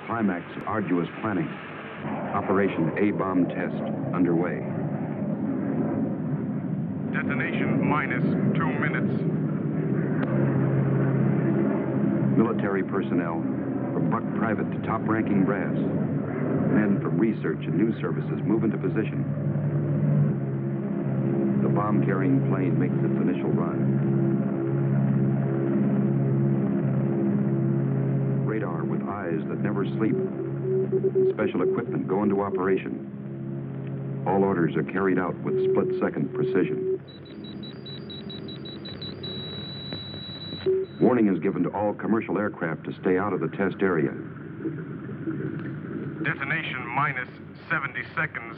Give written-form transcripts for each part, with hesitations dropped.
climax of arduous planning. Operation A-bomb test underway. Detonation minus 2 minutes. Military personnel, from buck private to top-ranking brass. Men from research and news services move into position. The bomb-carrying plane makes its initial run. Radar with eyes that never sleep. Special equipment go into operation. All orders are carried out with split-second precision. Warning is given to all commercial aircraft to stay out of the test area. Detonation minus 70 seconds.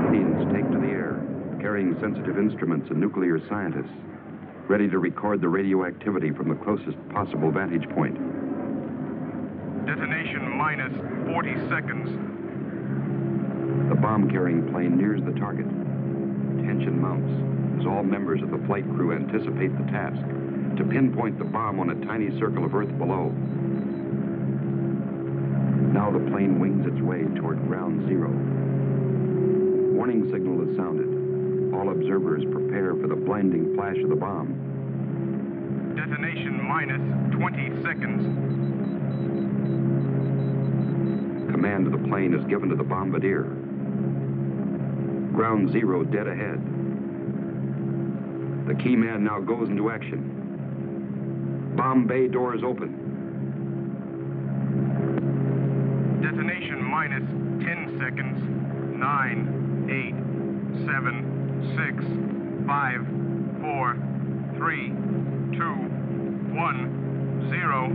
Planes take to the air, carrying sensitive instruments and nuclear scientists, ready to record the radioactivity from the closest possible vantage point. Detonation minus 40 seconds. The bomb-carrying plane nears the target. Tension mounts as all members of the flight crew anticipate the task, to pinpoint the bomb on a tiny circle of Earth below. Now the plane wings its way toward ground zero. Warning signal is sounded. All observers prepare for the blinding flash of the bomb. Detonation minus 20 seconds. Command of the plane is given to the bombardier. Ground zero dead ahead. The key man now goes into action. Bomb bay doors open. Detonation minus 10 seconds. 9, 8, 7, 6, 5, 4, 3, 2, 1, 0.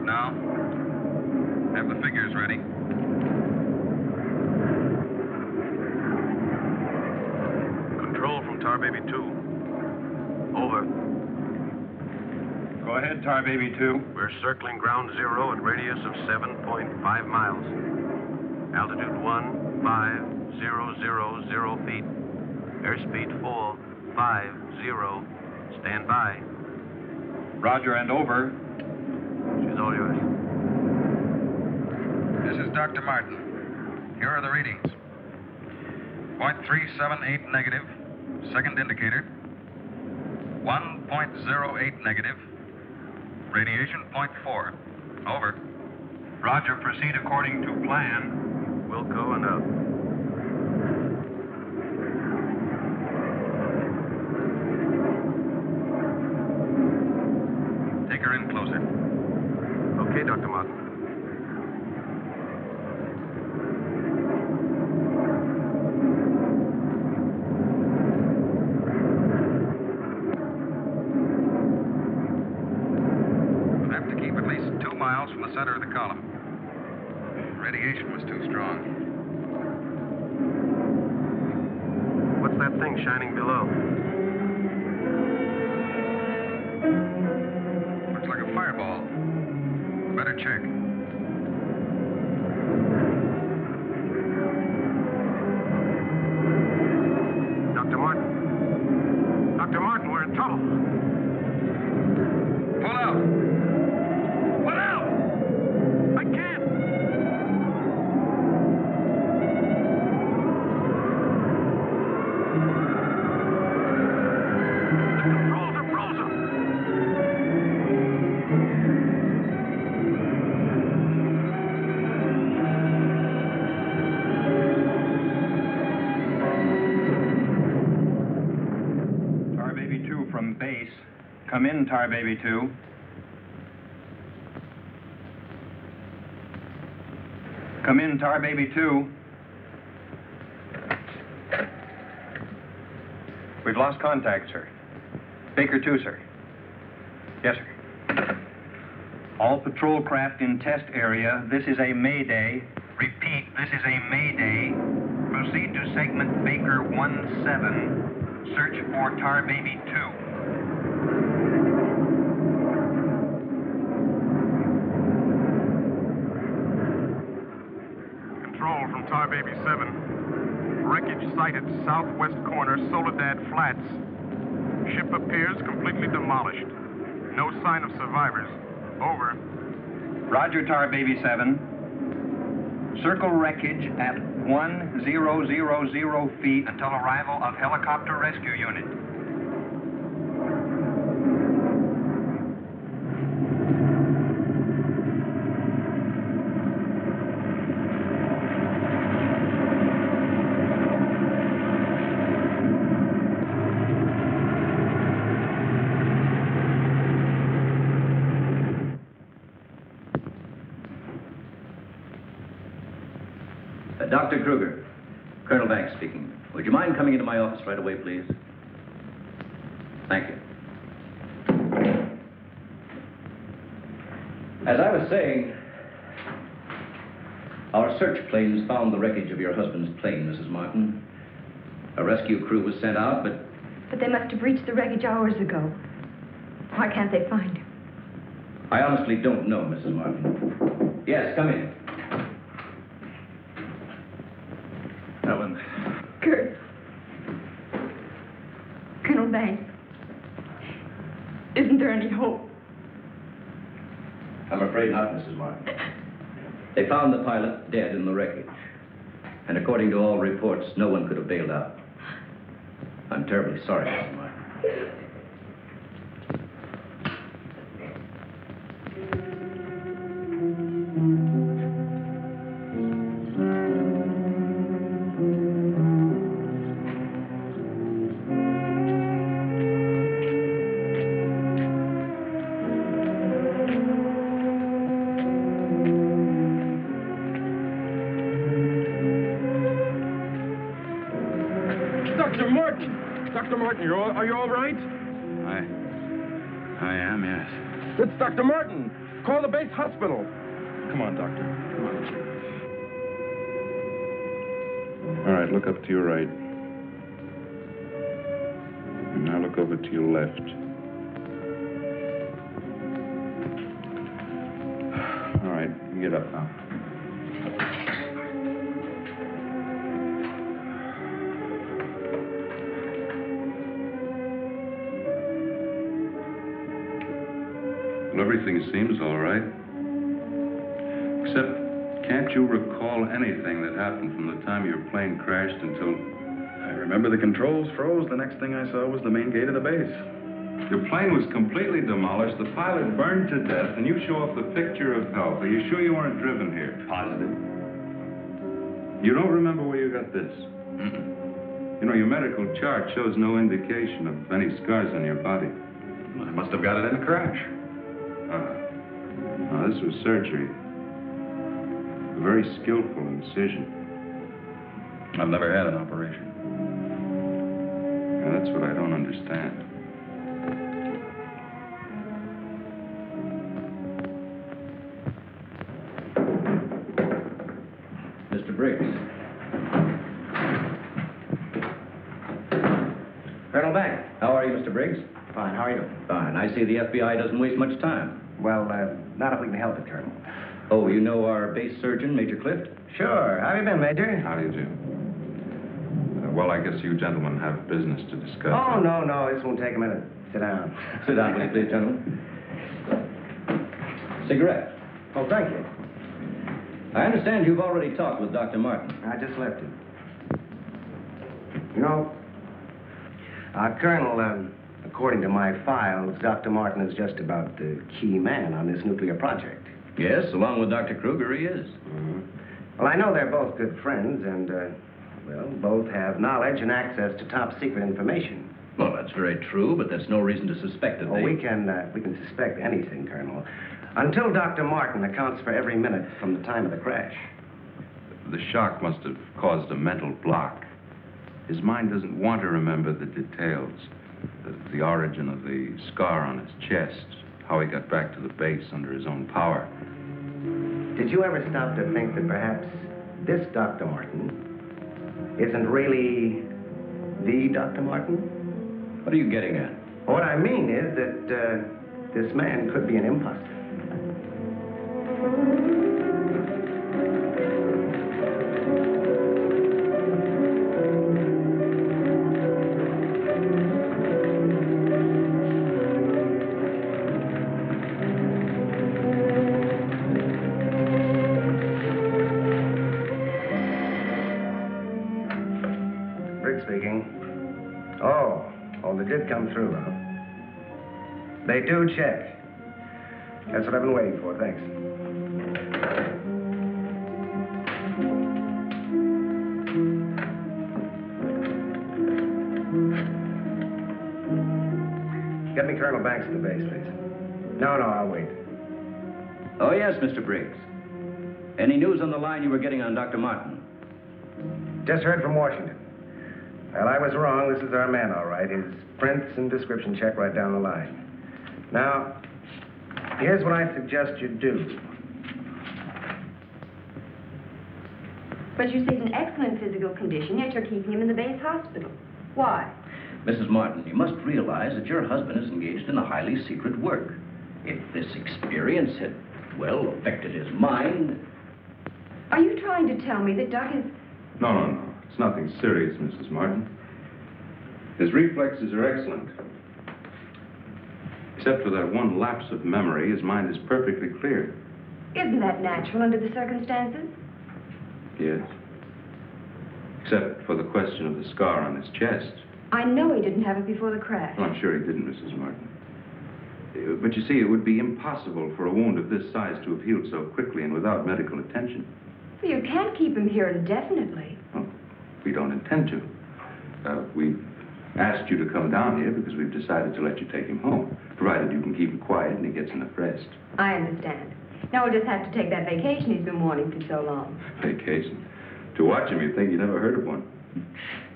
Now. Have the figures ready. Control from Tar Baby 2. Over. Go ahead, Tar Baby 2. We're circling ground zero at radius of 7.5 miles. Altitude 15,000 feet. Airspeed 450. Stand by. Roger and over. She's all yours. This is Dr. Martin. Here are the readings. 0.378 negative, second indicator. 1.08 negative. Radiation 0.4. Over. Roger, proceed according to plan. Wilco and out. Take her in closer. Okay, Dr. Martin. We'll have to keep at least 2 miles from the center of the column. Radiation was too strong. What's that thing shining below? Looks like a fireball. Better check. Dr. Martin. Dr. Martin, we're in trouble. Pull out! Pull out! I can't! The controls are frozen! Tar Baby 2 from base. Come in, Tar Baby 2. Come in, Tar Baby 2. We've lost contact, sir. Baker 2, sir. Yes, sir. All patrol craft in test area. This is a Mayday. Repeat, this is a Mayday. Proceed to segment Baker 17. Search for Tar Baby 2. Control from Tar Baby 7. Wreckage sighted southwest corner, Soledad Flats. Ship appears completely demolished. No sign of survivors. Over. Roger, Tar Baby 7. Circle wreckage at 1000 feet until arrival of helicopter rescue unit. Dr. Kruger, Colonel Banks speaking. Would you mind coming into my office right away, please? Thank you. As I was saying, our search planes found the wreckage of your husband's plane, Mrs. Martin. A rescue crew was sent out, but... But they must have reached the wreckage hours ago. Why can't they find him? I honestly don't know, Mrs. Martin. Yes, come in. Helen. Kurt. Colonel Banks. Isn't there any hope? I'm afraid not, Mrs. Martin. They found the pilot dead in the wreckage. And according to all reports, no one could have bailed out. I'm terribly sorry, Mrs. Martin. Are you all right? I am, yes. It's Dr. Martin. Call the base hospital. Come on, Doctor. Come on. All right, look up to your right. And now look over to your left. All right, get up now. Well, everything seems all right. Except, can't you recall anything that happened from the time your plane crashed until... I remember the controls froze. The next thing I saw was the main gate of the base. Your plane was completely demolished, the pilot burned to death, and you show off the picture of health. Are you sure you weren't driven here? Positive. You don't remember where you got this? Mm-mm. You know, your medical chart shows no indication of any scars on your body. Well, I must have got it in a crash. Now, this was surgery. A very skillful incision. I've never had an operation. Now, that's what I don't understand. Mr. Briggs. Colonel Banks. How are you, Mr. Briggs? Fine, how are you? Fine. I see the FBI doesn't waste much time. Well, not if we can help it, Colonel. Oh, you know our base surgeon, Major Clift? Sure. How have you been, Major? How do you do? Well, I guess you gentlemen have business to discuss. Oh, no. This won't take a minute. Sit down. Sit down, will you please, gentlemen? Cigarette. Oh, thank you. I understand you've already talked with Dr. Martin. I just left him. You know, Colonel, according to my files, Dr. Martin is just about the key man on this nuclear project. Yes, along with Dr. Kruger, he is. Mm-hmm. Well, I know they're both good friends, and, well, both have knowledge and access to top-secret information. Well, that's very true, but that's no reason to suspect that they... We can suspect anything, Colonel, until Dr. Martin accounts for every minute from the time of the crash. The shock must have caused a mental block. His mind doesn't want to remember the details. The origin of the scar on his chest, how he got back to the base under his own power. Did you ever stop to think that perhaps this Dr. Martin isn't really the Dr. Martin? What are you getting at? What I mean is that this man could be an imposter. They did come through, huh? They do check. That's what I've been waiting for, thanks. Get me Colonel Banks at the base, please. No, I'll wait. Oh, yes, Mr. Briggs. Any news on the line you were getting on Dr. Martin? Just heard from Washington. Well, I was wrong. This is our man, all right. His prints and description check right down the line. Now, here's what I suggest you do. But you say he's in excellent physical condition, yet you're keeping him in the base hospital. Why? Mrs. Martin, you must realize that your husband is engaged in a highly secret work. If this experience had, well, affected his mind... Are you trying to tell me that Doc is... No. It's nothing serious, Mrs. Martin. His reflexes are excellent. Except for that one lapse of memory, his mind is perfectly clear. Isn't that natural under the circumstances? Yes. Except for the question of the scar on his chest. I know he didn't have it before the crash. Well, I'm sure he didn't, Mrs. Martin. But you see, it would be impossible for a wound of this size to have healed so quickly and without medical attention. Well, you can't keep him here indefinitely. Well, we don't intend to. We've asked you to come down here because we've decided to let you take him home, provided you can keep him quiet and he gets enough rest. I understand. Now we'll just have to take that vacation he's been wanting for so long. Vacation? To watch him, you'd think you never heard of one.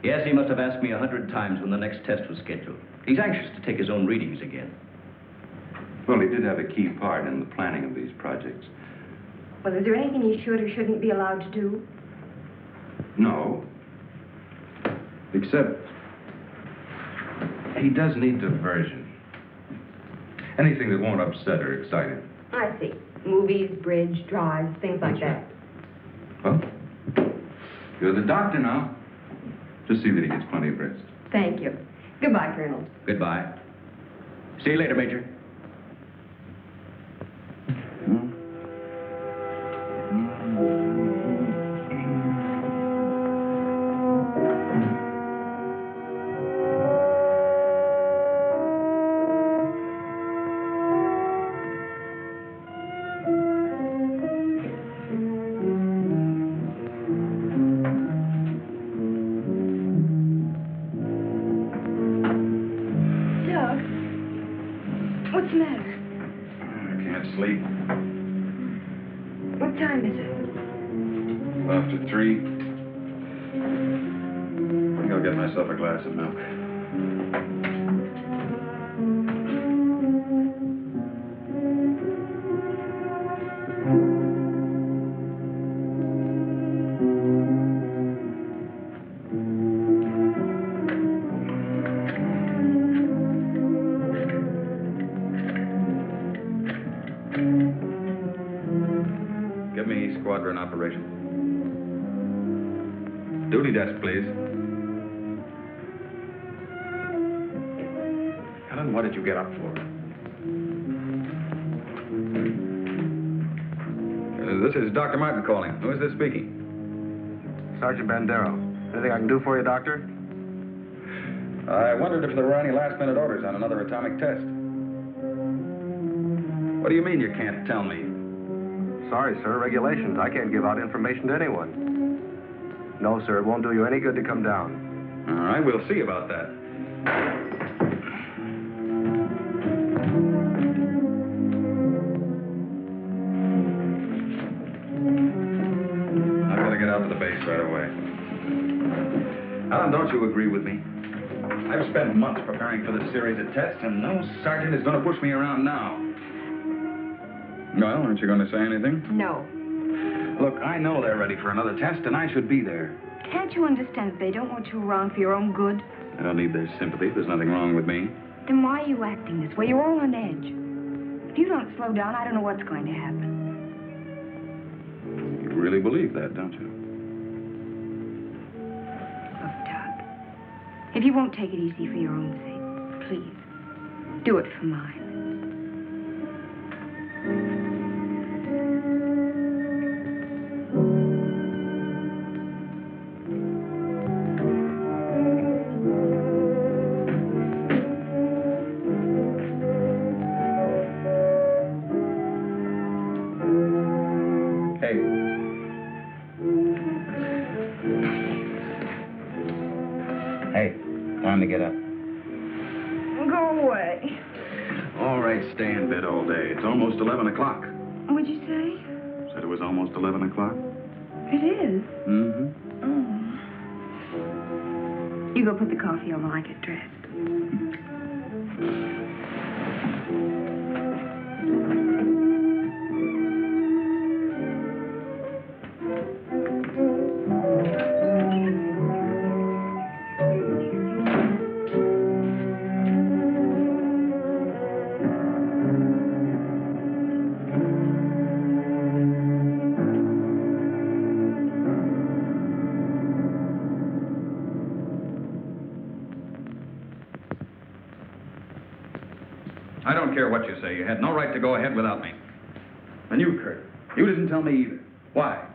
Yes, he must have asked me 100 times when the next test was scheduled. He's anxious to take his own readings again. Well, he did have a key part in the planning of these projects. Well, is there anything he should or shouldn't be allowed to do? No. Except he does need diversion. Anything that won't upset or excite him. I see. Movies, bridge, drives, things like that. Well, you're the doctor now. Just see that he gets plenty of rest. Thank you. Goodbye, Colonel. Goodbye. See you later, Major. What's the matter? I can't sleep. What time is it? After 3. I think I'll get myself a glass of milk. Squadron operation. Duty desk, please. Helen, what did you get up for? This is Dr. Martin calling. Who is this speaking? Sergeant Bandero. Anything I can do for you, Doctor? I wondered if there were any last-minute orders on another atomic test. What do you mean you can't tell me? Sorry, sir. Regulations. I can't give out information to anyone. No, sir. It won't do you any good to come down. All right, we'll see about that. I've got to get out don't you agree with me? I've spent months preparing for this series of tests, and no sergeant is going to push me around now. Well, aren't you going to say anything? No. Look, I know they're ready for another test, and I should be there. Can't you understand that they don't want you around for your own good? I don't need their sympathy. There's nothing wrong with me. Then why are you acting this way? You're all on edge. If you don't slow down, I don't know what's going to happen. You really believe that, don't you? Look, Doug, if you won't take it easy for your own sake, please, do it for mine. Time to get up. Go away. All right, stay in bed all day. It's almost 11 o'clock. What'd you say? Said it was almost 11 o'clock. It is? Mm-hmm. Oh. You go put the coffee on while I get dressed. I don't care what you say. You had no right to go ahead without me. And you, Kurt, you didn't tell me either. Why?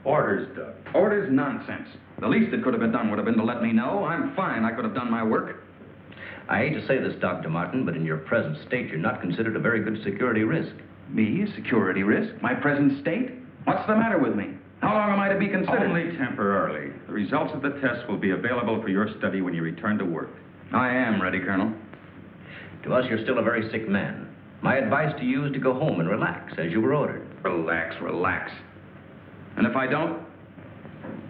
Orders, Doug. Orders? Nonsense. The least that could have been done would have been to let me know. I'm fine. I could have done my work. I hate to say this, Dr. Martin, but in your present state, you're not considered a very good security risk. Me? A security risk? My present state? What's the matter with me? How long am I to be considered? Only temporarily. The results of the test will be available for your study when you return to work. I am ready, Colonel. To us, you're still a very sick man. My advice to you is to go home and relax, as you were ordered. Relax, relax. And if I don't?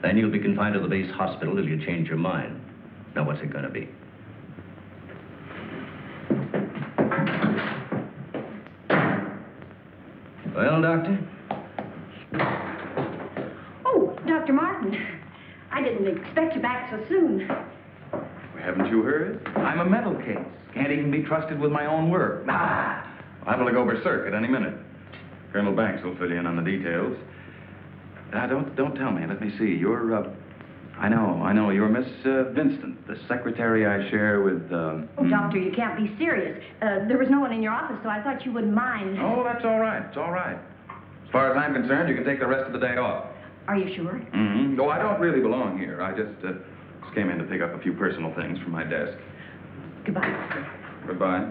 Then you'll be confined to the base hospital till you change your mind. Now, what's it going to be? Well, Doctor? Oh, Dr. Martin. I didn't expect you back so soon. Haven't you heard? I'm a mental case. Can't even be trusted with my own work. Liable to go berserk at any minute. Colonel Banks will fill you in on the details. Don't tell me. Let me see. You're, I know. You're Miss Vincent, the secretary I share with, Oh, Doctor, you can't be serious. There was no one in your office, so I thought you wouldn't mind. Oh, that's all right. It's all right. As far as I'm concerned, you can take the rest of the day off. Are you sure? Mm-hmm. No, I don't really belong here. I just came in to pick up a few personal things from my desk. Goodbye, Doctor. Goodbye.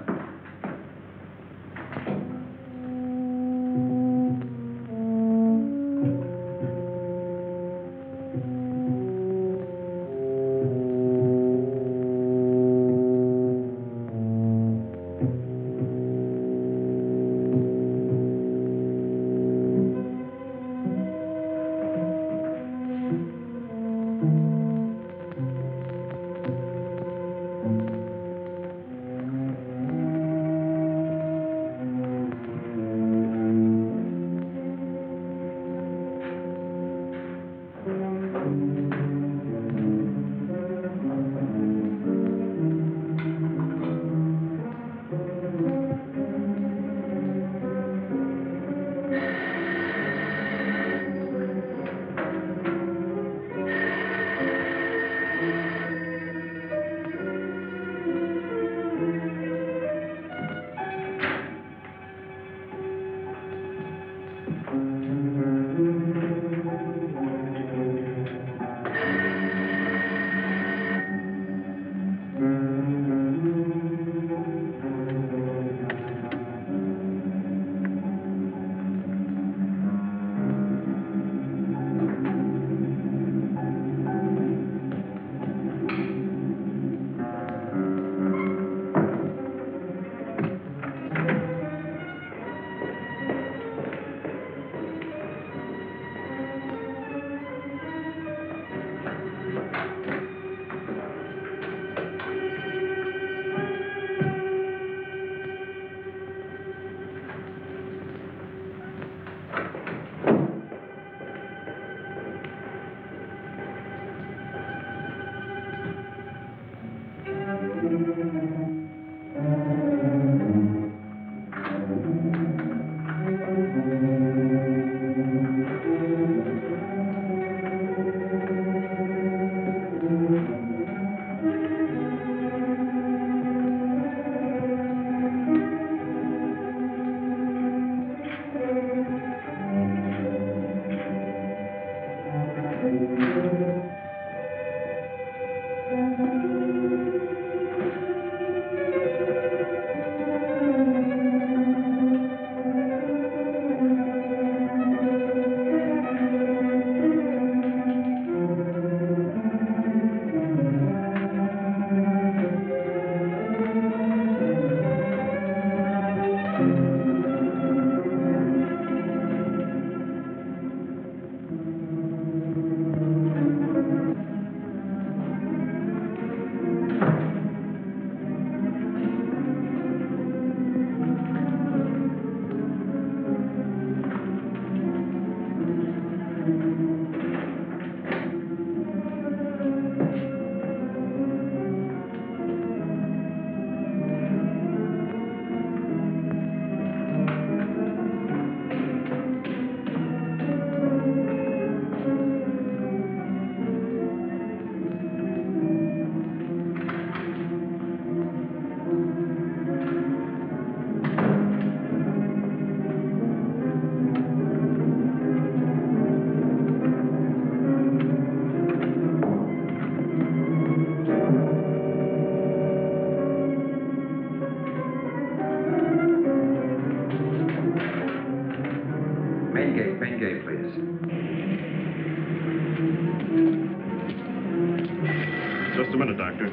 a minute, Doctor.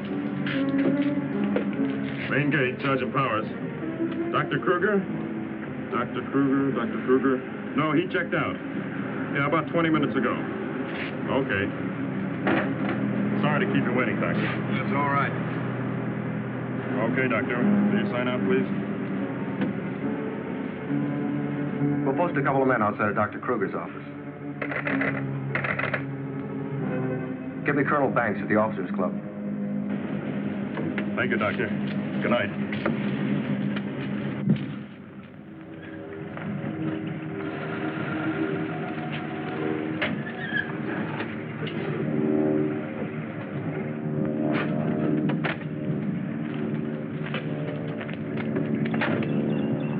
Main gate, Sergeant Powers. Dr. Kruger? Dr. Kruger. No, he checked out. Yeah, about 20 minutes ago. Okay. Sorry to keep you waiting, Doctor. That's all right. Okay, Doctor. Will you sign out, please? We'll post a couple of men outside of Dr. Kruger's office. Give me Colonel Banks at the Officers Club. Thank you, Doctor. Good night.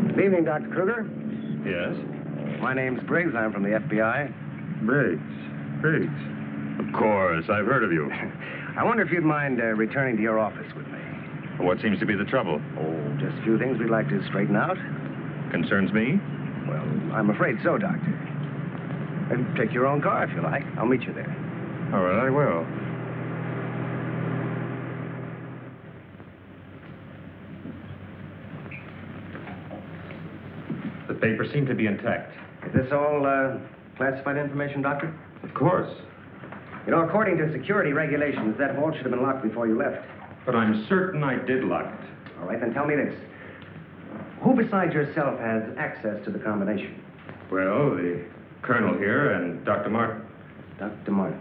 Good evening, Dr. Kruger. Yes? My name's Briggs. I'm from the FBI. Briggs. Of course, I've heard of you. I wonder if you'd mind returning to your office with me. What seems to be the trouble? Oh, just a few things we'd like to straighten out. Concerns me? Well, I'm afraid so, Doctor. And take your own car if you like. I'll meet you there. All right, I will. The papers seem to be intact. Is this all classified information, Doctor? Of course. You know, according to security regulations, that vault should have been locked before you left. But I'm certain I did lock it. All right, then tell me this. Who besides yourself has access to the combination? Well, the colonel here and Dr. Martin. Dr. Martin.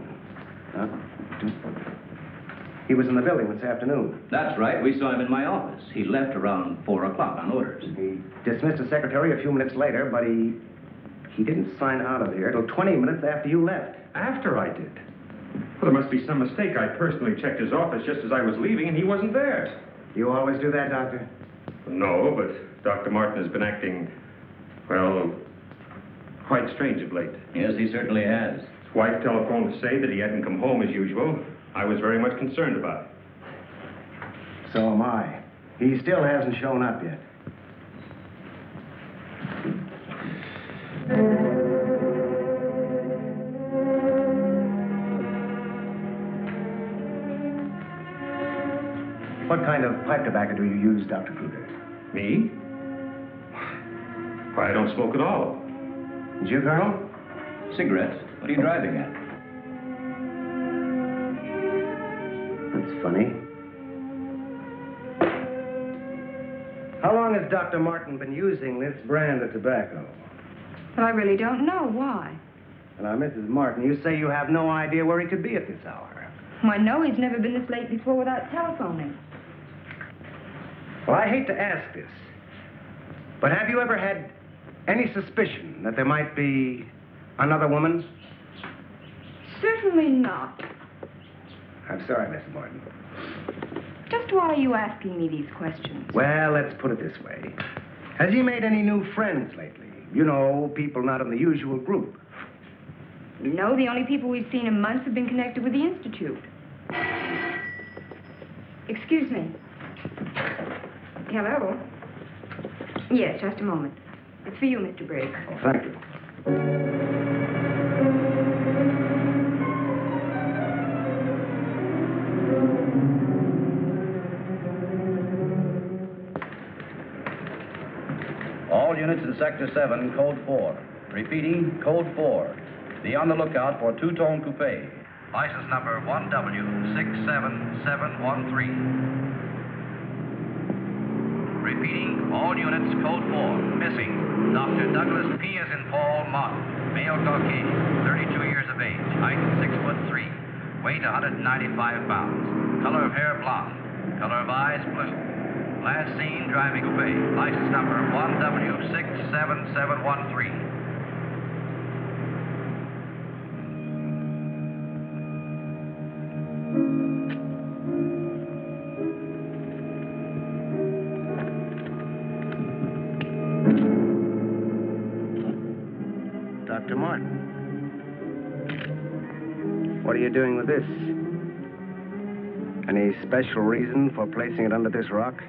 He was in the building this afternoon. That's right. We saw him in my office. He left around 4 o'clock on orders. He dismissed his secretary a few minutes later, but he didn't sign out of here till 20 minutes after you left. After I did. Well, there must be some mistake. I personally checked his office just as I was leaving, and he wasn't there. You always do that, Doctor? No, but Dr. Martin has been acting, well, quite strange of late. Yes, he certainly has. His wife telephoned to say that he hadn't come home as usual. I was very much concerned about it. So am I. He still hasn't shown up yet. What kind of pipe tobacco do you use, Dr. Kruger? Me? Why, I don't smoke at all. And you, Colonel? Cigarettes? What are you driving at? That's funny. How long has Dr. Martin been using this brand of tobacco? But I really don't know. Why? Now, Mrs. Martin, you say you have no idea where he could be at this hour. Well, I know he's never been this late before without telephoning. Well, I hate to ask this, but have you ever had any suspicion that there might be another woman? Certainly not. I'm sorry, Mrs. Martin. Just why are you asking me these questions? Well, let's put it this way. Has he made any new friends lately? You know, people not in the usual group. No, the only people we've seen in months have been connected with the Institute. Excuse me. Hello? Yes, just a moment. It's for you, Mr. Briggs. Oh, thank you. All units in Sector 7, Code 4. Repeating, Code 4. Be on the lookout for two-tone coupe. License number 1W67713. Repeating, all units, Code 4. Missing, Dr. Douglas P. as in Paul Martin. Male Caucasian, 32 years of age. Height 6'3". Weight 195 pounds. Color of hair blonde. Color of eyes blue. Last seen driving coupe. License number 1W67713. Dr. Martin. What are you doing with this? Any special reason for placing it under this rock?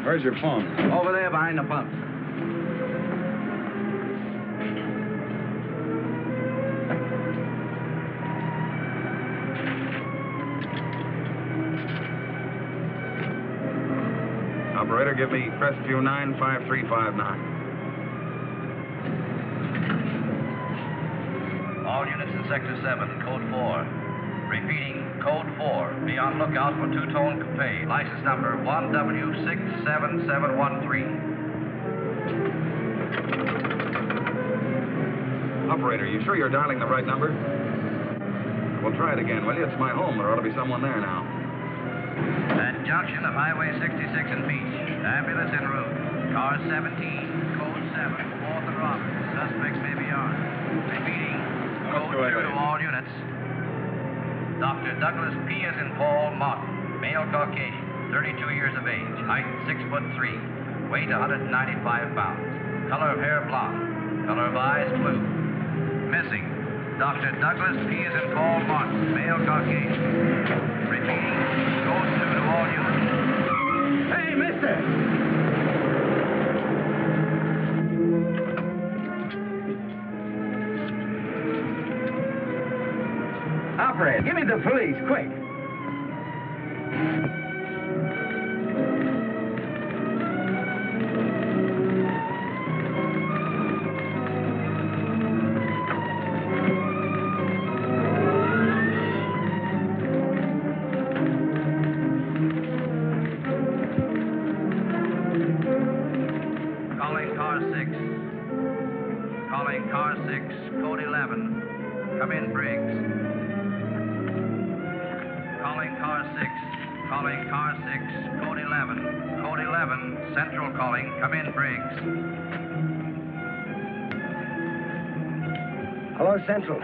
Where's your phone? Over there behind the pump. Operator, give me Crestview 95359. All units in Sector 7, Code 4. Repeating, Code 4. Be on lookout for two-tone coupe. License number 1W67713. Operator, you sure you're dialing the right number? Well, try it again, will you? It's my home. There ought to be someone there now. At junction of Highway 66 and Beach. Ambulance en route. Car 17, Code 7, 4th and Roberts. Suspects may be armed. Repeating, Code 2 to all units. Dr. Douglas P. as in Paul Martin, male Caucasian, 32 years of age, height 6'3", weight 195 pounds, color of hair blonde, color of eyes blue. Missing, Dr. Douglas P. as in Paul Martin, male Caucasian. Repeating, Code 2 to all units. Hey, mister! Operator, give me the police, quick. Calling car 6. Calling car 6, Code 11. Come in, Briggs. Calling car 6. Calling car 6, Code 11. Code 11, Central calling. Come in, Briggs. Hello, Central.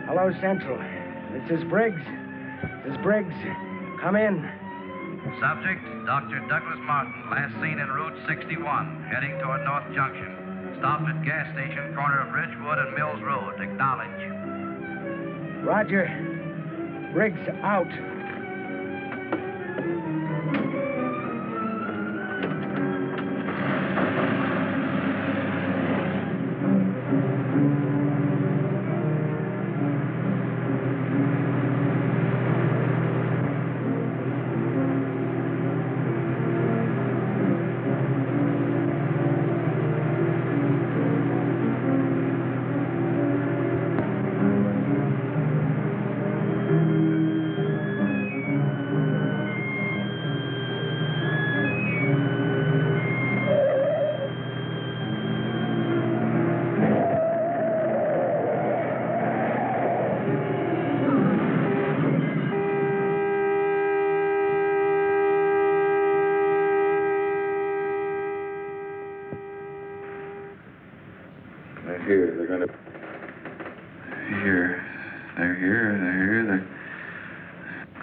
Hello, Central. This is Briggs. This is Briggs. Come in. Subject, Dr. Douglas Martin, last seen en route 61, heading toward North Junction. Stopped at gas station, corner of Ridgewood and Mills Road. Acknowledge. Roger. Briggs out. They're here. They're going to... Here. They're here. They're here.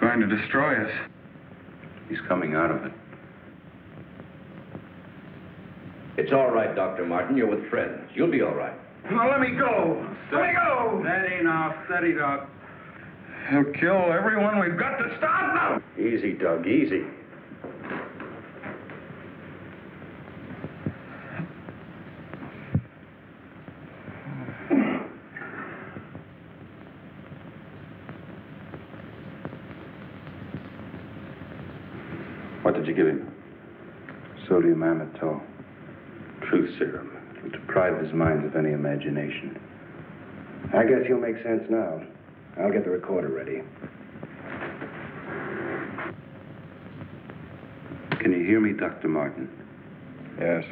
They're going to destroy us. He's coming out of it. It's all right, Dr. Martin. You're with friends. You'll be all right. Now, let me go. Let me go. Steady now, steady, Doc. He'll kill everyone. We've got to stop now. Easy, Doug, easy. What did you give him? Sodium amytal. Truth serum. It'll deprive his mind of any imagination. I guess you'll make sense now. I'll get the recorder ready. Can you hear me, Dr. Martin? Yes.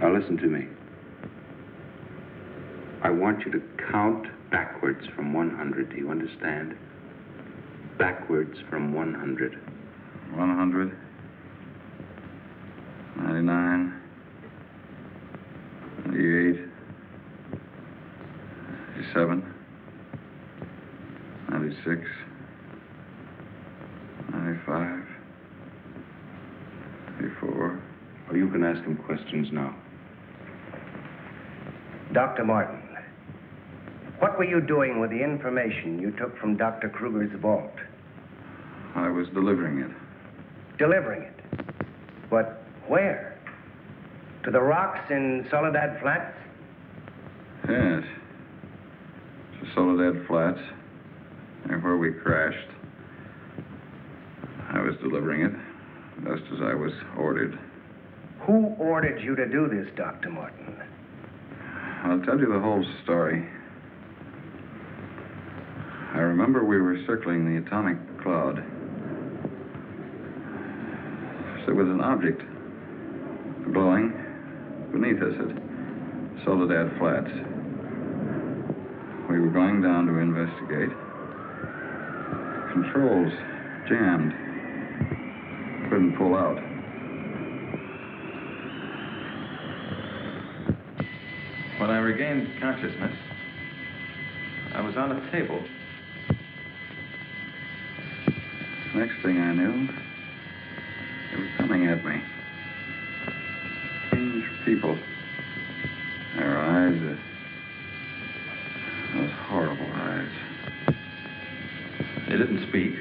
Now listen to me. I want you to count backwards from 100. Do you understand? Backwards from 100. 100. 99. 98. 97. 96. 95. 84. Well, you can ask him questions now. Dr. Martin, what were you doing with the information you took from Dr. Kruger's vault? I was delivering it. Delivering it? But where? To the rocks in Soledad Flats? Yes. To Soledad Flats, and where we crashed. I was delivering it, just as I was ordered. Who ordered you to do this, Dr. Martin? I'll tell you the whole story. I remember we were circling the atomic cloud. There was an object glowing beneath us at Soledad Flats. We were going down to investigate. Controls jammed. Couldn't pull out. When I regained consciousness, I was on a table. Next thing I knew, they were coming at me. Strange people. Their eyes, those horrible eyes. They didn't speak.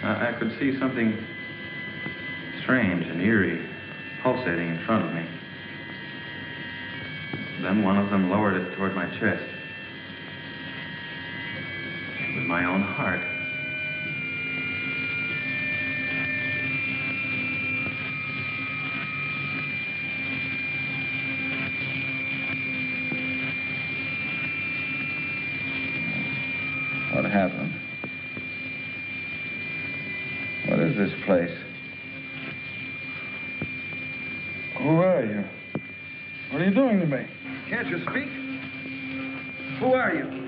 I could see something strange and eerie pulsating in front of me. Then one of them lowered it toward my chest. It was my own heart. What happened? What is this place? Who are you? What are you doing to me? Can't you speak? Who are you?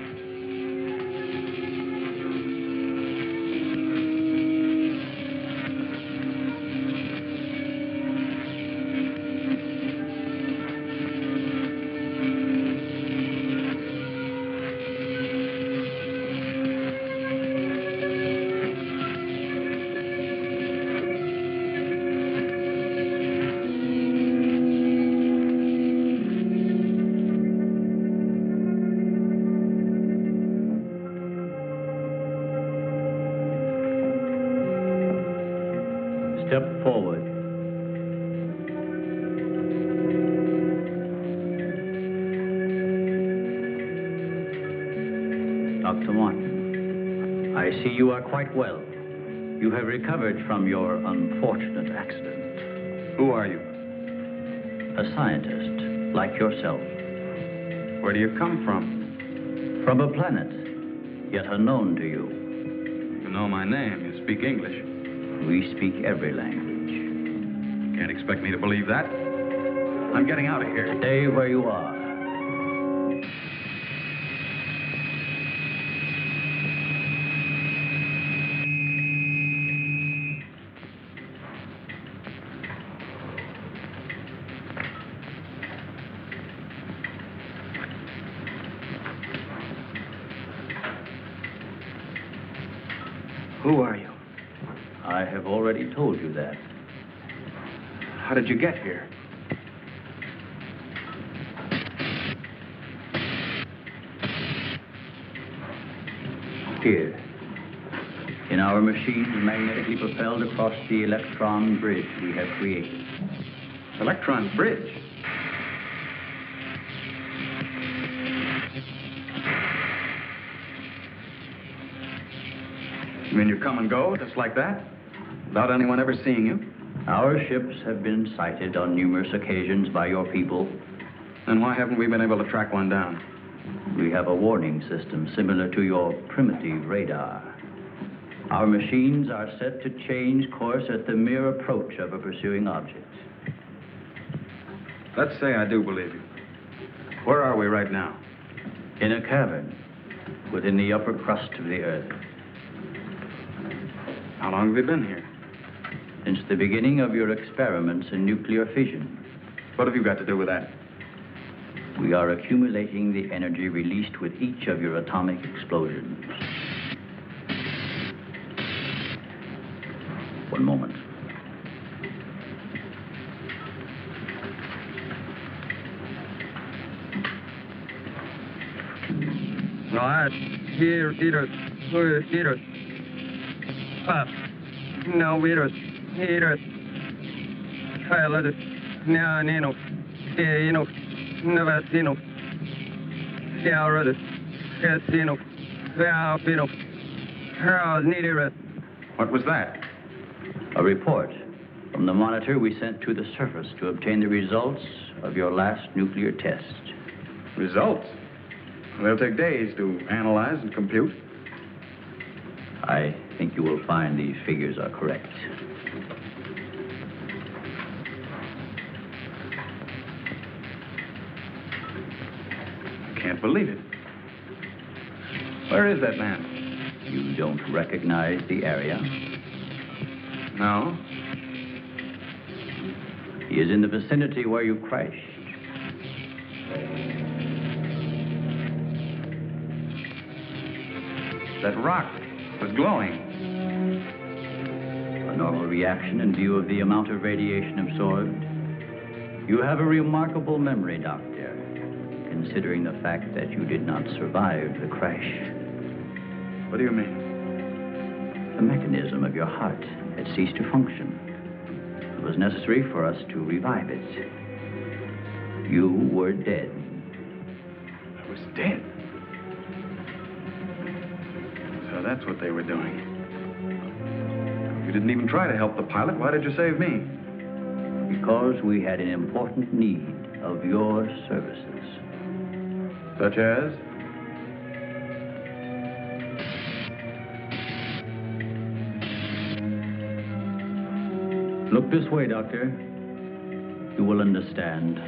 Step forward. Dr. Martin, I see you are quite well. You have recovered from your unfortunate accident. Who are you? A scientist, like yourself. Where do you come from? From a planet, yet unknown to you. You know my name. You speak English. We speak every language. Can't expect me to believe that. I'm getting out of here. Stay where you are. Who are you? I have already told you that. How did you get here? Here. In our machines magnetically propelled across the electron bridge we have created. Electron bridge? You mean you come and go just like that? Without anyone ever seeing you? Our ships have been sighted on numerous occasions by your people. Then why haven't we been able to track one down? We have a warning system similar to your primitive radar. Our machines are set to change course at the mere approach of a pursuing object. Let's say I do believe you. Where are we right now? In a cavern within the upper crust of the Earth. How long have you been here? Since the beginning of your experiments in nuclear fission. What have you got to do with that? We are accumulating the energy released with each of your atomic explosions. One moment. No, I here, eater. Pop. No, weird. Pilot. No, Nino. Nino. Novacino. Already. Casino. Alpino. Harold, neither. What was that? A report from the monitor we sent to the surface to obtain the results of your last nuclear test. Results? They'll take days to analyze and compute. I think you will find these figures are correct. I can't believe it. Where is that man? You don't recognize the area? No. He is in the vicinity where you crashed. That rock was glowing. A normal reaction in view of the amount of radiation absorbed. You have a remarkable memory, Doctor, considering the fact that you did not survive the crash. What do you mean? The mechanism of your heart had ceased to function. It was necessary for us to revive it. You were dead. I was dead? So that's what they were doing. You didn't even try to help the pilot. Why did you save me? Because we had an important need of your services. Such as? Look this way, Doctor. You will understand.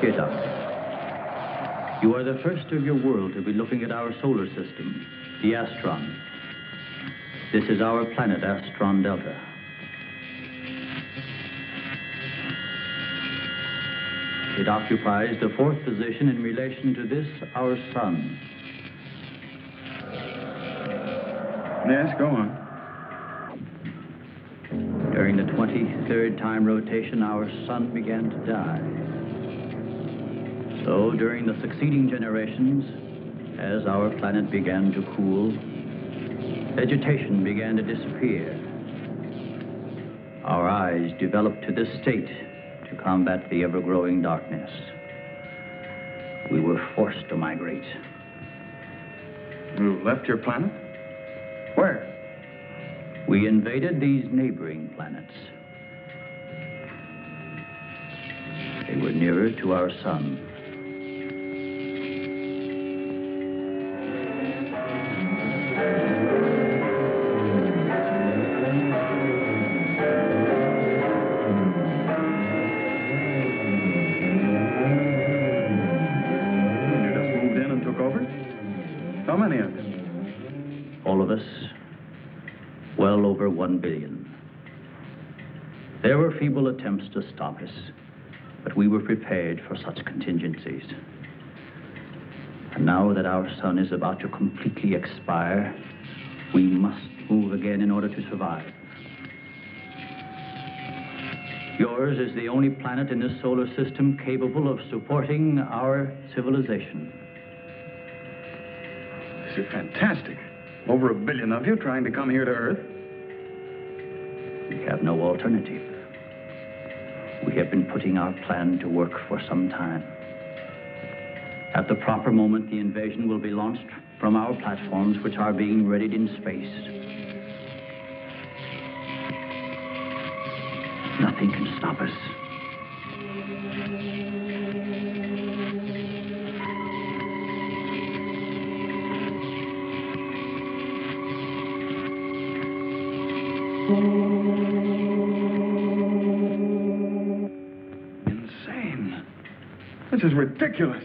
Here, Doctor. You are the first of your world to be looking at our solar system, the Astron. This is our planet, Astron Delta. It occupies the 4th position in relation to this, our sun. Yes, go on. During the 23rd time rotation, our sun began to die. So, during the succeeding generations, as our planet began to cool, vegetation began to disappear. Our eyes developed to this state to combat the ever-growing darkness. We were forced to migrate. You left your planet? Where? We invaded these neighboring planets. They were nearer to our sun. You just moved in and took over? How many of you? All of us, well over 1 billion. There were feeble attempts to stop us, but we were prepared for such contingencies. And now that our sun is about to completely expire, we must move again in order to survive. Yours is the only planet in this solar system capable of supporting our civilization. This is fantastic. Over 1 billion of you trying to come here to Earth. We have no alternative. We have been putting our plan to work for some time. At the proper moment, the invasion will be launched from our platforms, which are being readied in space. Nothing can stop us. Insane. This is ridiculous.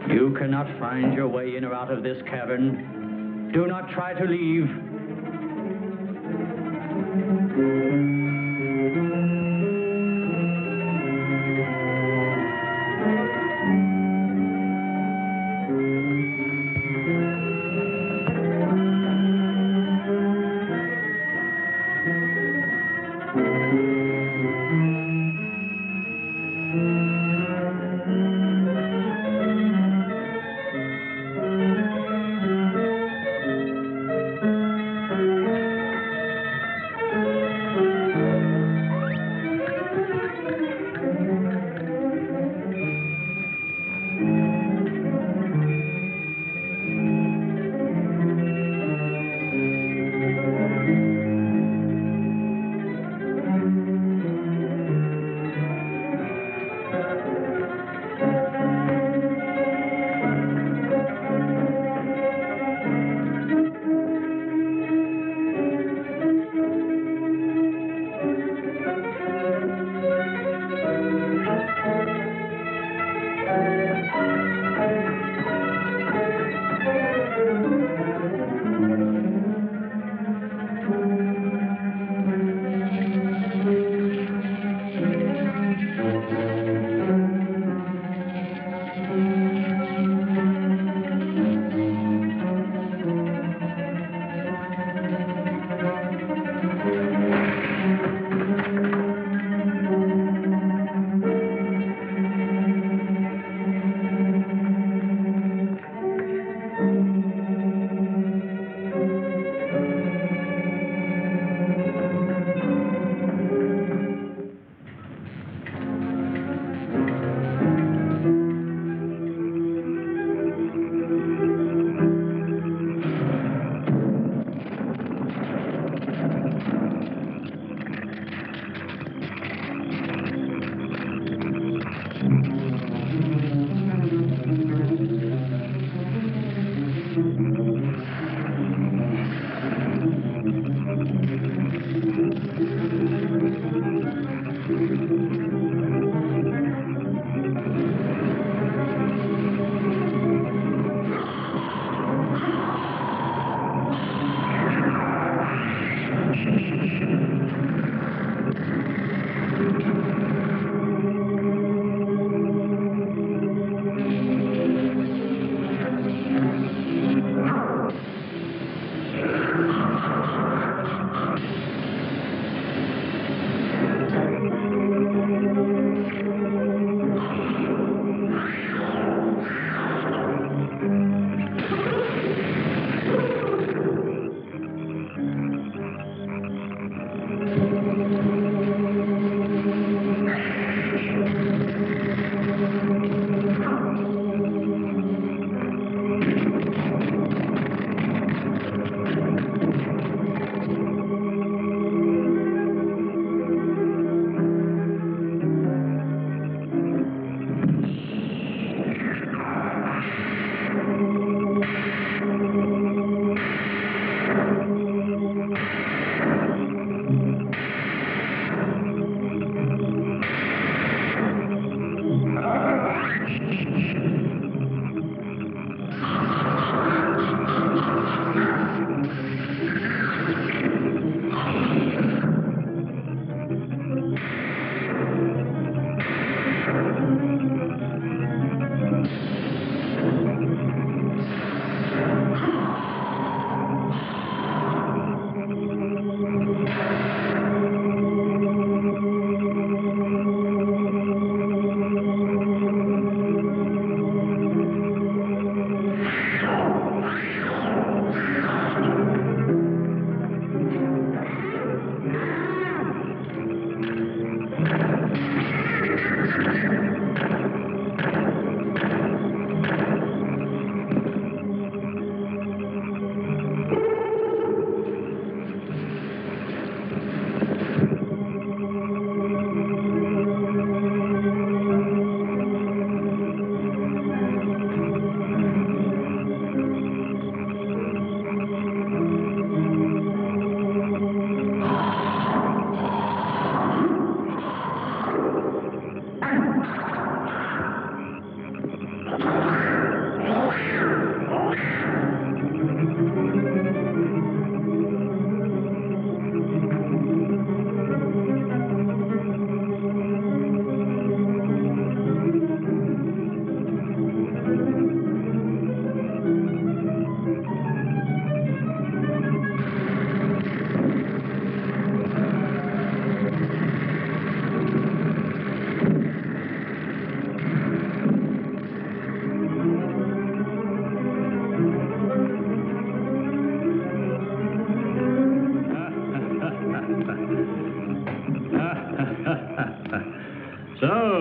You cannot find your way in or out of this cavern. Do not try to leave.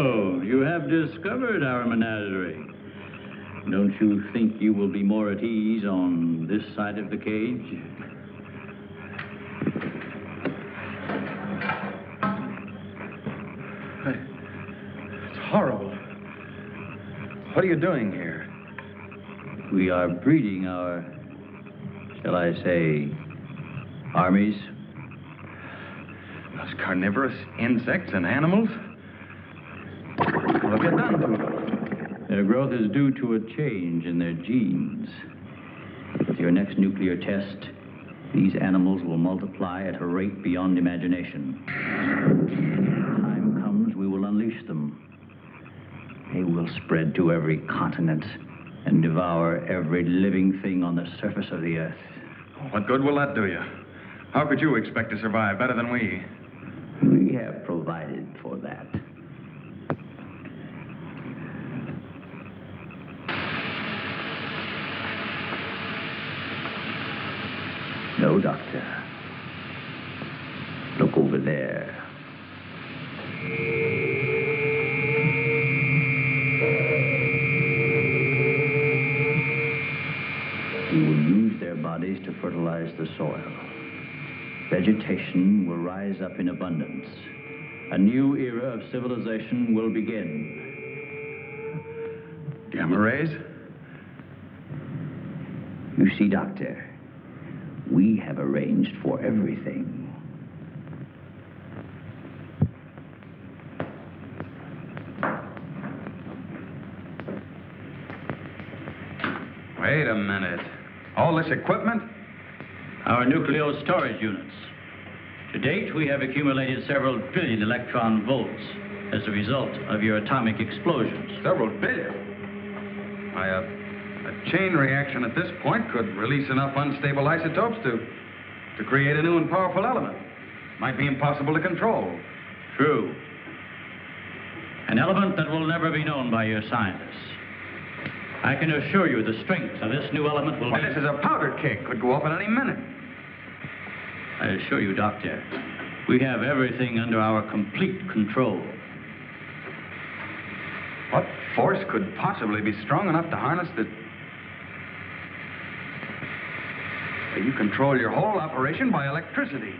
So, you have discovered our menagerie. Don't you think you will be more at ease on this side of the cage? It's horrible. What are you doing here? We are breeding our, shall I say, armies. Those carnivorous insects and animals? What have you done to them? Their growth is due to a change in their genes. With your next nuclear test, these animals will multiply at a rate beyond imagination. When the time comes, we will unleash them. They will spread to every continent and devour every living thing on the surface of the earth. What good will that do you? How could you expect to survive better than we? We have provided for that. No, Doctor. Look over there. We will use their bodies to fertilize the soil. Vegetation will rise up in abundance. A new era of civilization will begin. Gamma rays? You see, Doctor, we have arranged for everything. Wait a minute. All this equipment? Our nuclear storage units. To date, we have accumulated several billion electron volts as a result of your atomic explosions. Several billion? Why, a chain reaction at this point could release enough unstable isotopes to create a new and powerful element. Might be impossible to control. True. An element that will never be known by your scientists. I can assure you the strength of this new element will Why, be... this is a powder keg. Could go off at any minute. I assure you, Doctor, we have everything under our complete control. What force could possibly be strong enough to harness the... You control your whole operation by electricity.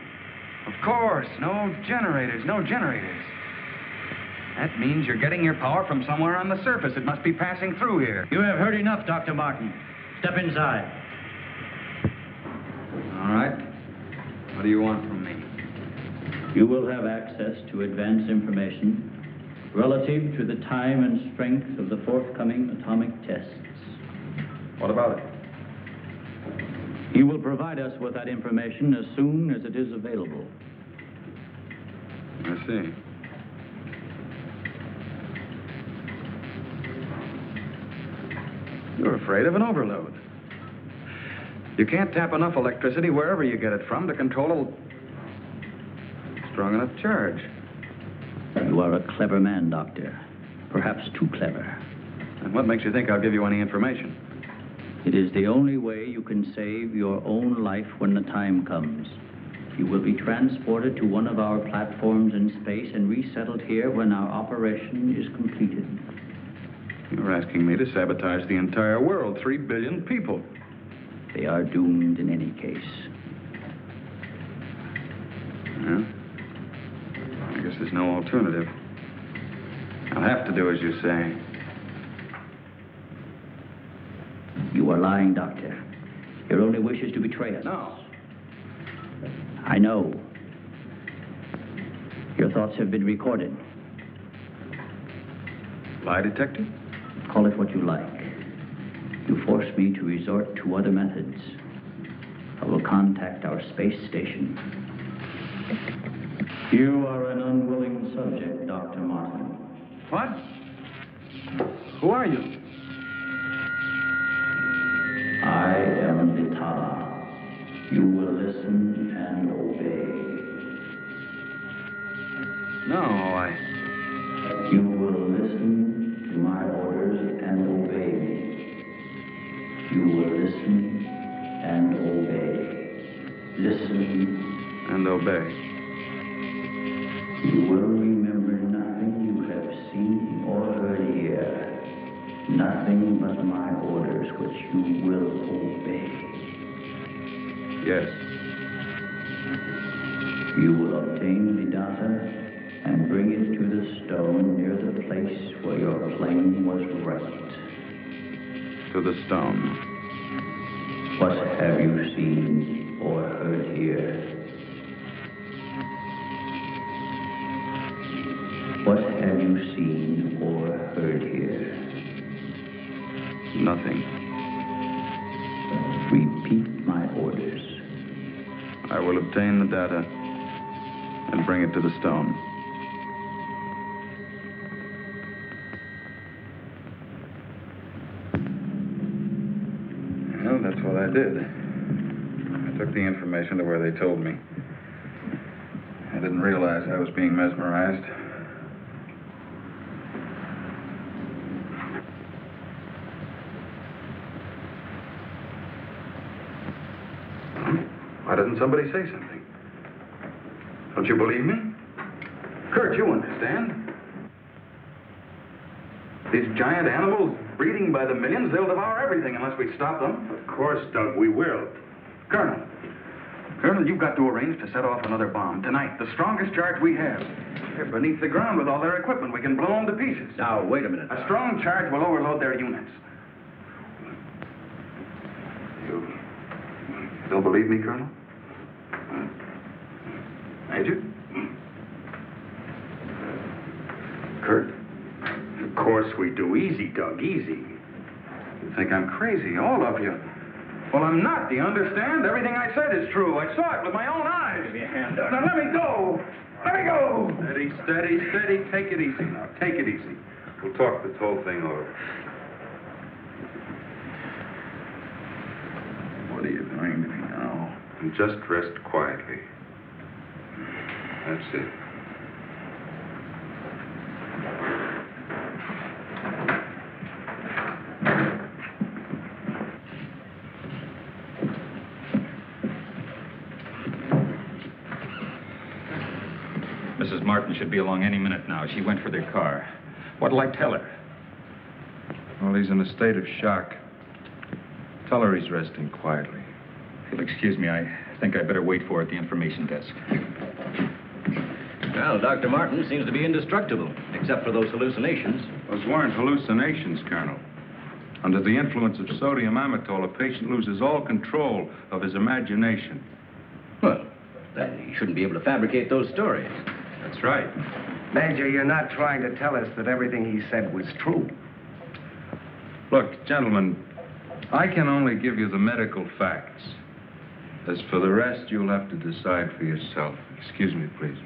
Of course, no generators. That means you're getting your power from somewhere on the surface. It must be passing through here. You have heard enough, Dr. Martin. Step inside. All right. What do you want from me? You will have access to advanced information relative to the time and strength of the forthcoming atomic tests. What about it? You will provide us with that information as soon as it is available. I see. You're afraid of an overload. You can't tap enough electricity wherever you get it from to control a strong enough charge. You are a clever man, Doctor. Perhaps too clever. And what makes you think I'll give you any information? It is the only way you can save your own life when the time comes. You will be transported to one of our platforms in space and resettled here when our operation is completed. You're asking me to sabotage the entire world, 3 billion people. They are doomed in any case. Yeah? I guess there's no alternative. I'll have to do as you say. You are lying, Doctor. Your only wish is to betray us. No. I know. Your thoughts have been recorded. Lie detector? Call it what you like. You force me to resort to other methods. I will contact our space station. You are an unwilling subject, Dr. Martin. What? Who are you? I am Vitala. You will listen and obey. No, You will listen to my orders and obey me. You will listen and obey. Listen and obey. You will remember nothing you have seen of my orders which you will obey? Yes. You will obtain the data and bring it to the stone near the place where your plane was wrecked. To the stone. What have you seen or heard here? What have you seen or heard here? Nothing. Repeat my orders. I will obtain the data and bring it to the stone. Well, that's what I did. I took the information to where they told me. I didn't realize I was being mesmerized. Why didn't somebody say something? Don't you believe me? Kurt, you understand. These giant animals breeding by the millions, they'll devour everything unless we stop them. Of course, Doug, we will. Colonel, you've got to arrange to set off another bomb tonight. The strongest charge we have. They're beneath the ground with all their equipment. We can blow them to pieces. Now, wait a minute. A strong charge will overload their units. You don't believe me, Colonel? Major? Kurt? Of course we do. Easy, Doug, easy. You think I'm crazy, all of you. Well, I'm not, do you understand? Everything I said is true. I saw it with my own eyes. Give me a hand, Doug. Now, let me go. Let me go. Steady, steady, steady. Take it easy now. Take it easy. We'll talk this whole thing over. What are you doing to me now? And just rest quietly. That's it. Mrs. Martin should be along any minute now. She went for their car. What'll I tell her? Well, he's in a state of shock. Tell her he's resting quietly. If you'll excuse me, I think I'd better wait for her at the information desk. Well, Dr. Martin seems to be indestructible, except for those hallucinations. Those weren't hallucinations, Colonel. Under the influence of sodium amytal, a patient loses all control of his imagination. Well, then he shouldn't be able to fabricate those stories. That's right. Major, you're not trying to tell us that everything he said was true. Look, gentlemen, I can only give you the medical facts. As for the rest, you'll have to decide for yourself. Excuse me, please.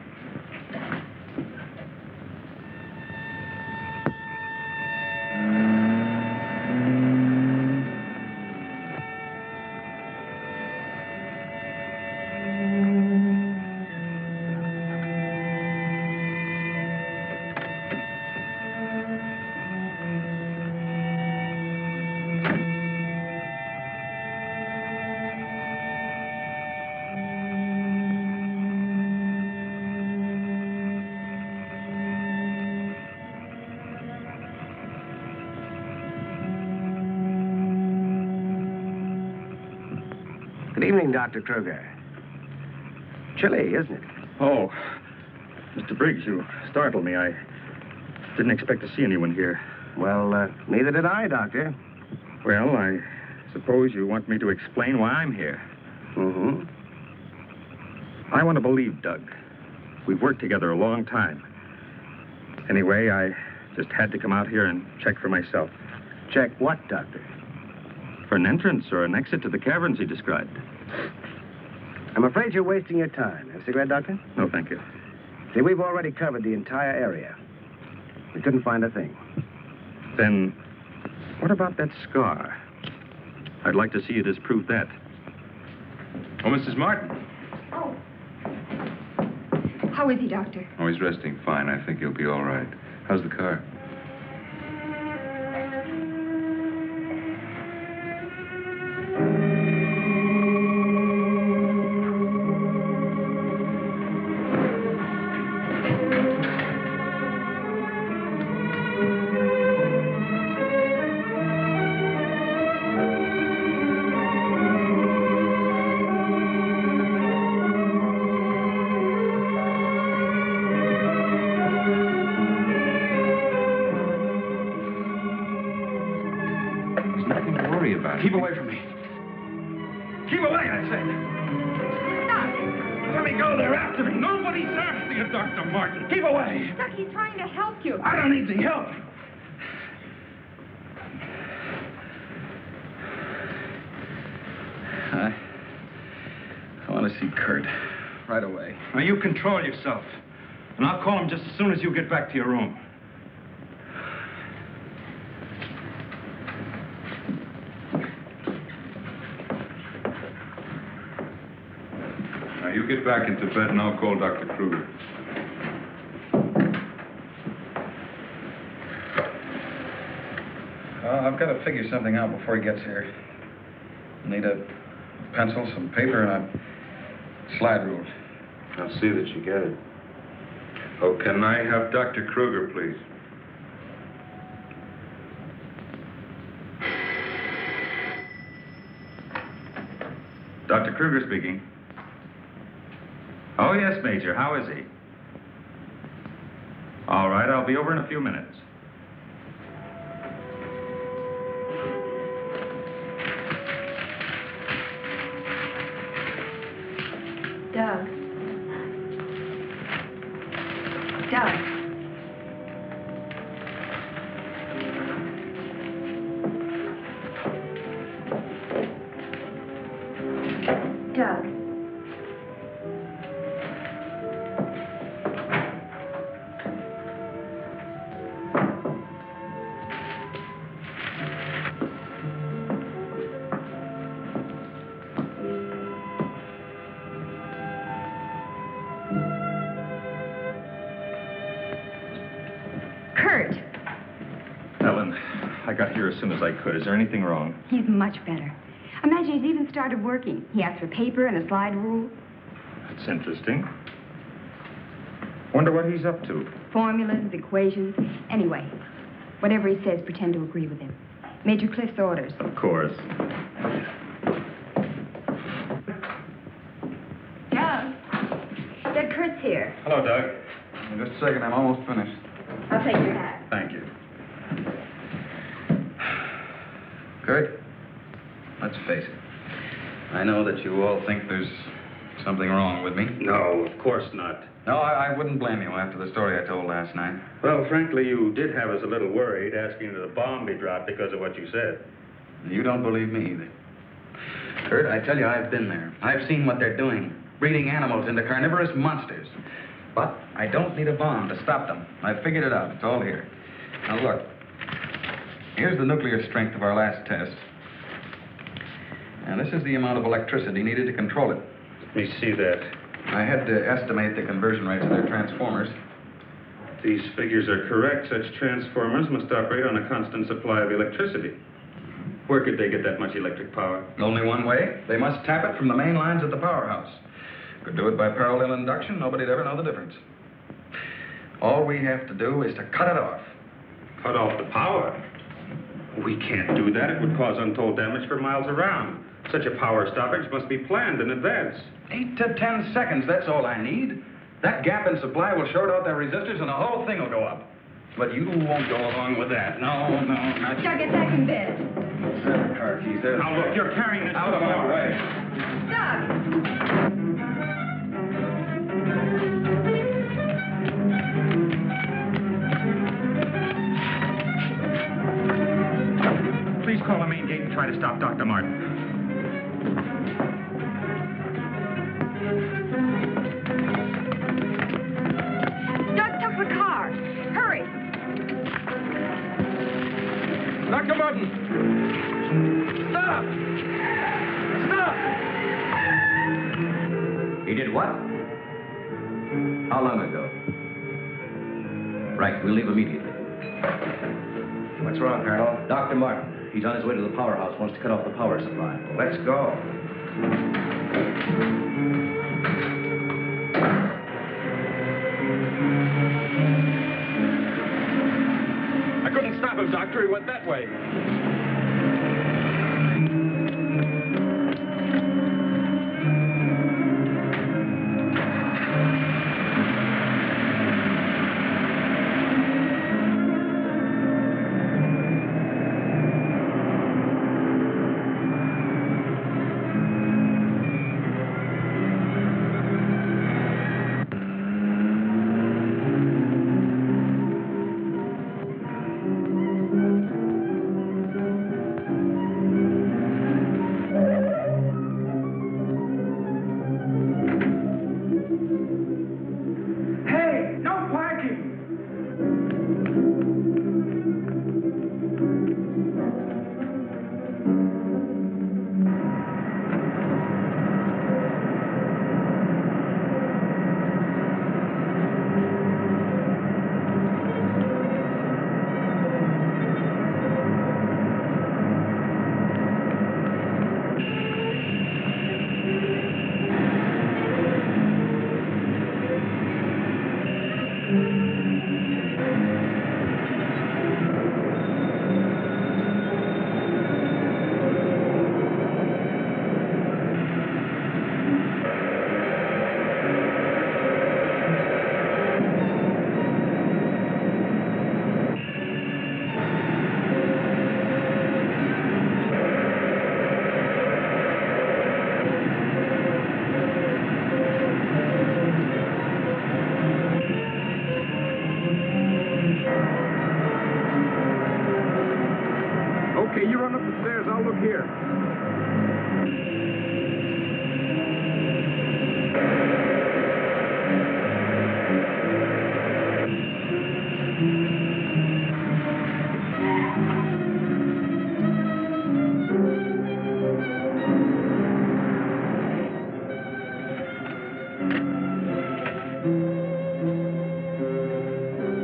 Good evening, Dr. Kruger. Chilly, isn't it? Oh, Mr. Briggs, you startled me. I didn't expect to see anyone here. Well, neither did I, Doctor. Well, I suppose you want me to explain why I'm here. Mm-hmm. I want to believe Doug. We've worked together a long time. Anyway, I just had to come out here and check for myself. Check what, Doctor? For an entrance or an exit to the caverns he described. I'm afraid you're wasting your time. Have a cigarette, Doctor? No, thank you. See, we've already covered the entire area. We couldn't find a thing. Then, what about that scar? I'd like to see you disprove that. Oh, Mrs. Martin. Oh. How is he, Doctor? Oh, he's resting fine. I think he'll be all right. How's the car? worry about it. Keep away from me. Keep away, I said. Doc! Let me go. They're after me. Nobody's after you, Dr. Martin. Keep away. Doc, he's trying to help you. I don't need the help. I want to see Kurt right away. Now, you control yourself. And I'll call him just as soon as you get back to your room. Now, you get back into bed and I'll call Dr. Kruger. I've got to figure something out before he gets here. I need a pencil, some paper, and a slide rule. I'll see that you get it. Oh, can I have Dr. Kruger, please? Dr. Kruger speaking. Oh, yes, Major. How is he? All right, I'll be over in a few minutes. Doug. Doug. Doug. Kurt. Ellen, I got here as soon as I could. Is there anything wrong? He's much better. Imagine he's even started working. He asked for paper and a slide rule. That's interesting. Wonder what he's up to. Formulas, equations. Anyway, whatever he says, pretend to agree with him. Major Cliff's orders. Of course. Doug. Doug, Kurt's here. Hello, Doug. In just a second, I'm almost finished. I'll take your hat. Thank you. Kurt, let's face it. I know that you all think there's something wrong with me. No, of course not. No, I wouldn't blame you after the story I told last night. Well, frankly, you did have us a little worried, asking that a bomb be dropped because of what you said. You don't believe me either. Kurt, I tell you, I've been there. I've seen what they're doing, breeding animals into carnivorous monsters. But I don't need a bomb to stop them. I've figured it out. It's all here. Now, look. Here's the nuclear strength of our last test. And this is the amount of electricity needed to control it. Let me see that. I had to estimate the conversion rates of their transformers. These figures are correct. Such transformers must operate on a constant supply of electricity. Where could they get that much electric power? Only one way. They must tap it from the main lines at the powerhouse. Could do it by parallel induction. Nobody'd ever know the difference. All we have to do is to cut it off. Cut off the power? We can't do that. It would cause untold damage for miles around. Such a power stoppage must be planned in advance. 8 to 10 seconds, that's all I need. That gap in supply will short out their resistors and the whole thing will go up. But you won't go along with that. No, not you. Doug, get back in bed. There, car keys, there. Now, look, you're carrying this out of my way. Doug! Please call the main gate and try to stop Dr. Martin. Doug took the car. Hurry. Dr. Martin! Stop! Stop! He did what? How long ago? Right, we'll leave immediately. What's wrong, Colonel? Dr. Martin. He's on his way to the powerhouse, wants to cut off the power supply. Let's go. I couldn't stop him, Doctor. He went that way.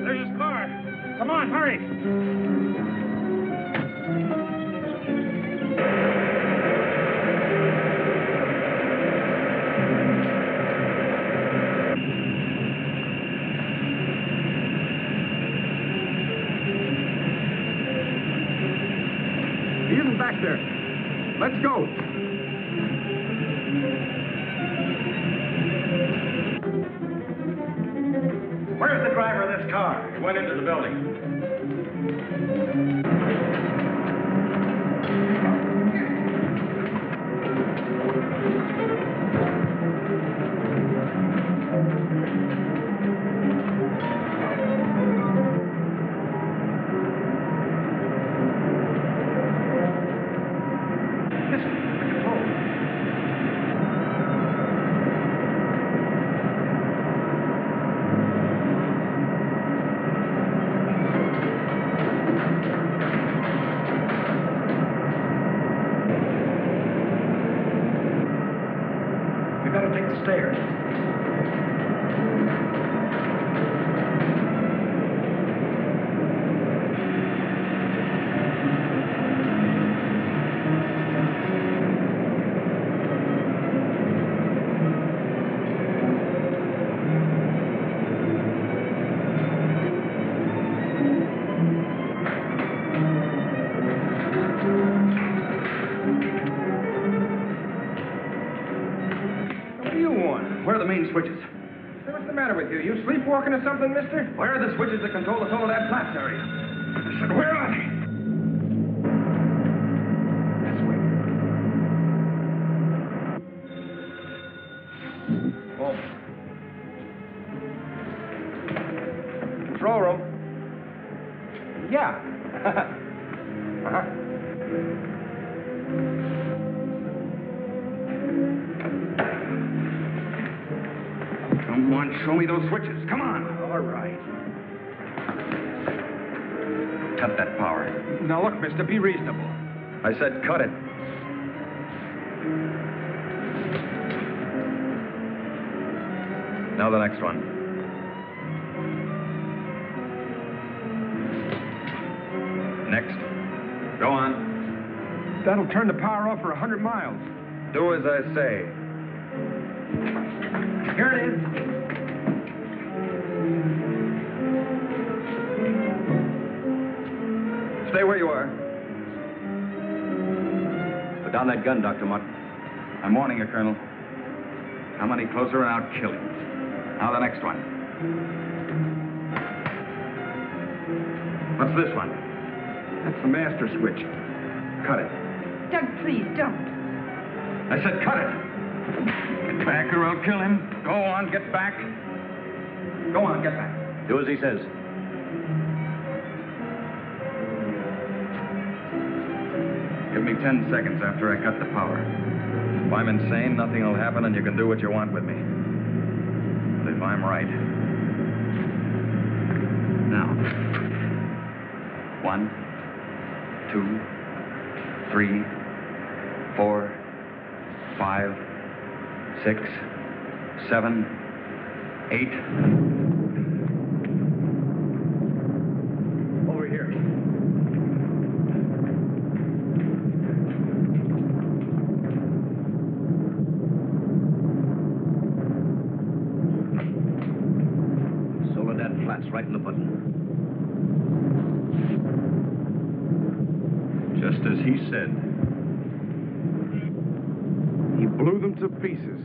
There's his car. Come on, hurry. He isn't back there. Let's go. Where's the driver of this car? He went into the building. We gotta take the stairs. What do you want? Where are the main switches? Hey, what's the matter with you? You sleepwalking or something, mister? Where are the switches that control the Soledad Flats area? I said, where are they? This way. Oh. Control room. Yeah. Uh-huh. Come on, show me those switches. Come on. All right. Cut that power. Now, look, mister, be reasonable. I said cut it. Now the next one. Next. Go on. That'll turn the power off for 100 miles. Do as I say. Here it is. Stay where you are. Put down that gun, Dr. Martin. I'm warning you, Colonel. Come any closer and I'll kill you. Now the next one. What's this one? That's the master switch. Cut it. Doug, please, don't. I said cut it. Get back or I'll kill him. Go on, get back. Go on, get back. Do as he says. Give me 10 seconds after I cut the power. If I'm insane, nothing will happen and you can do what you want with me. But if I'm right... Now. 1, 2, 3, 4, 5, 6, 7, 8. Over here. Soledad Flats, right in the button. Just as he said. He blew them to pieces.